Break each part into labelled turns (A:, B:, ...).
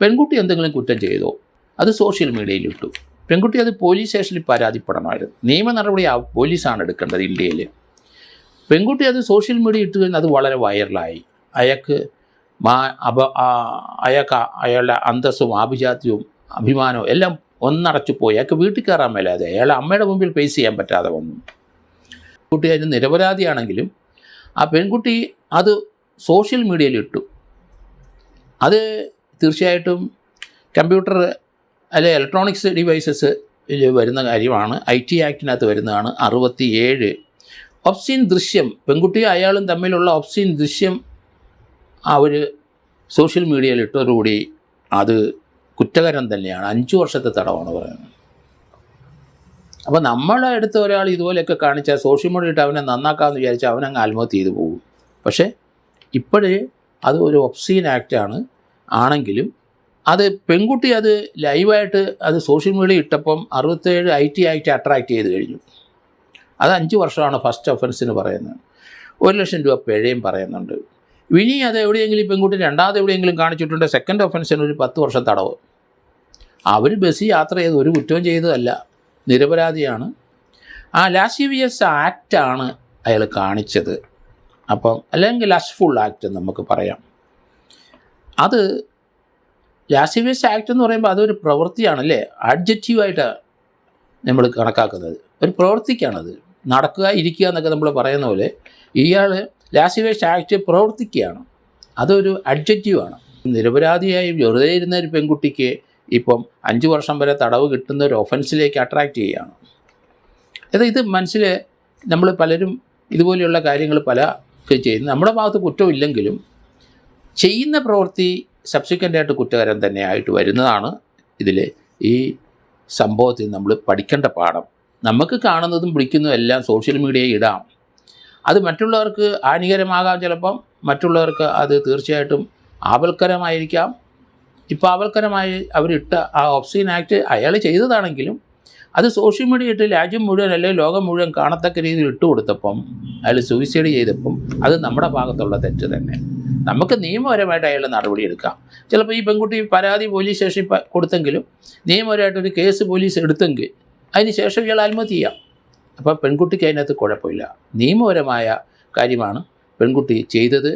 A: പെൺകുട്ടി എന്തെങ്കിലും കുറ്റം ചെയ്തോ, അത് സോഷ്യൽ മീഡിയയിൽ ഇട്ടു. പെൺകുട്ടി അത് പോലീസ് സ്റ്റേഷനിൽ പരാതിപ്പെടണമായിരുന്നു. നിയമ നടപടി പോലീസാണ് എടുക്കേണ്ടത് ഇന്ത്യയിൽ. പെൺകുട്ടി അത് സോഷ്യൽ മീഡിയ ഇട്ട് കഴിഞ്ഞാൽ അത് വളരെ വൈറലായി. അയാളുടെ അന്തസ്സും ആഭിജാത്യവും അഭിമാനവും എല്ലാം ഒന്നടച്ചു പോയി. അയാൾക്ക് വീട്ടിൽ കയറാൻ മേലാതെ, അയാളെ അമ്മയുടെ മുമ്പിൽ ഫേസ് ചെയ്യാൻ പറ്റാതെ വന്നു. കുട്ടി അതിന് നിരപരാധിയാണെങ്കിലും ആ പെൺകുട്ടി അത് സോഷ്യൽ മീഡിയയിൽ ഇട്ടു. അത് തീർച്ചയായിട്ടും കമ്പ്യൂട്ടർ അല്ലെ ഇലക്ട്രോണിക്സ് ഡിവൈസസ് വരുന്ന കാര്യമാണ്. IT ആക്ടിനകത്ത് വരുന്നതാണ് 67. ഒബ്സീൻ ദൃശ്യം, പെൺകുട്ടിയും അയാളും തമ്മിലുള്ള ഒബ്സീൻ ദൃശ്യം അവർ സോഷ്യൽ മീഡിയയിൽ ഇട്ടതോടുകൂടി അത് കുറ്റകരം തന്നെയാണ്. 5 വർഷത്തെ തടവാണ് പറയുന്നത്. അപ്പോൾ നമ്മളെ അടുത്ത ഒരാൾ ഇതുപോലെയൊക്കെ കാണിച്ചാൽ സോഷ്യൽ മീഡിയ ഇട്ട് അവനെ നന്നാക്കാമെന്ന് വിചാരിച്ചാൽ അവനങ്ങ് ആത്മഹത്യ ചെയ്തു പോകും. പക്ഷേ ഇപ്പോഴേ അത് ഒരു ഒബ്സീൻ ആക്റ്റാണ്. ആണെങ്കിലും അത് പെൺകുട്ടി അത് ലൈവായിട്ട് അത് സോഷ്യൽ മീഡിയ ഇട്ടപ്പം 67 IT ആക്ട് അട്രാക്റ്റ് ചെയ്ത് കഴിഞ്ഞു. അത് 5 വർഷമാണ് ഫസ്റ്റ് ഒഫൻസിന് പറയുന്നത്. 1,00,000 രൂപ പിഴയും പറയുന്നുണ്ട്. ഇനി അത് എവിടെയെങ്കിലും ഈ പെൺകുട്ടി രണ്ടാമത് എവിടെയെങ്കിലും കാണിച്ചിട്ടുണ്ട്, സെക്കൻഡ് ഒഫൻസിന് ഒരു 10 വർഷം തടവ്. അവർ ബസ്സിൽ യാത്ര ചെയ്ത് ഒരു കുറ്റവും ചെയ്തതല്ല, നിരപരാധിയാണ്. ആ ലാസ്യവിയസ് ആക്റ്റാണ് അയാൾ കാണിച്ചത്. അപ്പം അല്ലെങ്കിൽ ലസ്റ്റ്ഫുൾ ആക്ട് നമുക്ക് പറയാം. അത് ലാസ്യവിയസ് ആക്ട് എന്ന് പറയുമ്പോൾ അതൊരു പ്രവൃത്തിയാണല്ലേ, അഡ്ജക്റ്റീവായിട്ട് നമ്മൾ കണക്കാക്കുന്നത്. ഒരു പ്രവൃത്തിക്കാണത്. നടക്കുക ഇരിക്കുക എന്നൊക്കെ നമ്മൾ പറയുന്ന പോലെ ഇയാൾ ലാസ്യവിയസ് ആക്ട് പ്രവർത്തിക്കുകയാണ്. അതൊരു അഡ്ജക്റ്റീവാണ്. നിരപരാധിയായി വെറുതെ ഇരുന്ന ഒരു പെൺകുട്ടിക്ക് ഇപ്പം 5 വർഷം വരെ തടവ് കിട്ടുന്ന ഒരു ഒഫൻസിലേക്ക് അട്രാക്റ്റ് ചെയ്യുകയാണ്. ഇത് മനസ്സിൽ നമ്മൾ പലരും ഇതുപോലെയുള്ള കാര്യങ്ങൾ പലൊക്കെ ചെയ്യുന്നു. നമ്മുടെ ഭാഗത്ത് കുറ്റമില്ലെങ്കിലും ചെയ്യുന്ന പ്രവൃത്തി സബ്സിക്വൻ്റായിട്ട് കുറ്റകരം തന്നെ ആയിട്ട് വരുന്നതാണ് ഇതിൽ ഈ സംഭവത്തിൽ നമ്മൾ പഠിക്കേണ്ട പാഠം. നമുക്ക് കാണുന്നതും പിടിക്കുന്നതും എല്ലാം സോഷ്യൽ മീഡിയയിൽ ഇടാം. അത് മറ്റുള്ളവർക്ക് ഹാനികരമാകാം. ചിലപ്പം മറ്റുള്ളവർക്ക് അത് തീർച്ചയായിട്ടും ആപൽക്കരമായിരിക്കാം. ഇപ്പോൾ ആപൽക്കരമായി അവരിട്ട ആ ഒബ്സീൻ ആക്ട് അയാൾ ചെയ്തതാണെങ്കിലും അത് സോഷ്യൽ മീഡിയ ഇട്ട് രാജ്യം മുഴുവൻ അല്ലെങ്കിൽ ലോകം മുഴുവൻ കാണത്തക്ക രീതിയിൽ ഇട്ട് കൊടുത്തപ്പം അയാൾ സൂയിസൈഡ് ചെയ്തപ്പം അത് നമ്മുടെ ഭാഗത്തുള്ള തെറ്റ് തന്നെ. നമുക്ക് നിയമപരമായിട്ട് അയാളുടെ നടപടി എടുക്കാം. ചിലപ്പോൾ ഈ പെൺകുട്ടി പരാതി പോലീസ് സ്റ്റേഷനിൽ കൊടുത്തെങ്കിലും നിയമപരമായിട്ടൊരു കേസ് പോലീസ് എടുത്തെങ്കിൽ അതിന് ശേഷം ഇയാൾ ആത്മഹത്യ ചെയ്യാം. അപ്പോൾ പെൺകുട്ടിക്ക് അതിനകത്ത് കുഴപ്പമില്ല. നിയമപരമായ കാര്യമാണ് പെൺകുട്ടി ചെയ്തത്.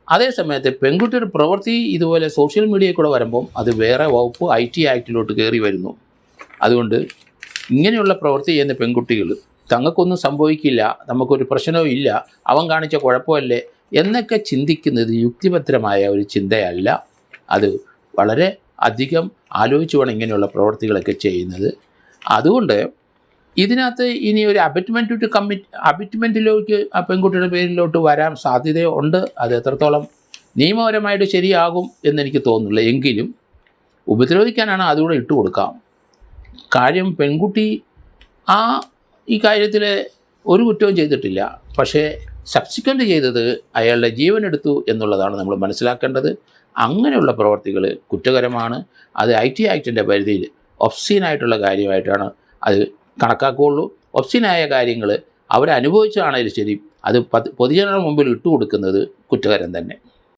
A: അതേസമയത്ത് പെൺകുട്ടിയുടെ പ്രവൃത്തി ഇതുപോലെ സോഷ്യൽ മീഡിയയിൽ കൂടെ വരുമ്പം അത് വേറെ വകുപ്പ് IT ആക്ടിലോട്ട് കയറി വരുന്നു. അതുകൊണ്ട് ഇങ്ങനെയുള്ള പ്രവൃത്തി ചെയ്യുന്ന പെൺകുട്ടികൾ തങ്ങൾക്കൊന്നും സംഭവിക്കില്ല, നമുക്കൊരു പ്രശ്നവും ഇല്ല, അവൻ കാണിച്ച കുഴപ്പമല്ലേ എന്നൊക്കെ ചിന്തിക്കുന്നത് യുക്തിഭദ്രമായ ഒരു ചിന്തയല്ല. അത് വളരെ അധികം ആലോചിച്ച് വേണം ഇങ്ങനെയുള്ള പ്രവൃത്തികളൊക്കെ ചെയ്യുന്നത്. അതുകൊണ്ട് ഇതിനകത്ത് ഇനി ഒരു അബിറ്റ്മെൻറ്റിലേക്ക് ആ പെൺകുട്ടിയുടെ പേരിലോട്ട് വരാൻ സാധ്യതയുണ്ട്. അത് എത്രത്തോളം നിയമപരമായിട്ട് ശരിയാകും എന്നെനിക്ക് തോന്നുന്നില്ല. എങ്കിലും ഉപദ്രവിക്കാനാണ് അതുകൂടെ ഇട്ട് കൊടുക്കാം. കാര്യം പെൺകുട്ടി ഈ കാര്യത്തിൽ ഒരു കുറ്റവും ചെയ്തിട്ടില്ല. പക്ഷേ സബ്സിക്വൻ്റ് ചെയ്തത് അയാളുടെ ജീവനെടുത്തു എന്നുള്ളതാണ് നമ്മൾ മനസ്സിലാക്കേണ്ടത്. അങ്ങനെയുള്ള പ്രവർത്തികൾ കുറ്റകരമാണ്. അത് IT ആക്ടിൻ്റെ പരിധിയിൽ ഒബ്സീനായിട്ടുള്ള കാര്യമായിട്ടാണ് അത് കണക്കാക്കുകയുള്ളൂ. ഒബ്സീനായ കാര്യങ്ങൾ അവരനുഭവിച്ചാണെങ്കിലും ശരി, അത് പൊതുജനങ്ങളുടെ മുമ്പിൽ ഇട്ടുകൊടുക്കുന്നത് കുറ്റകരം തന്നെ.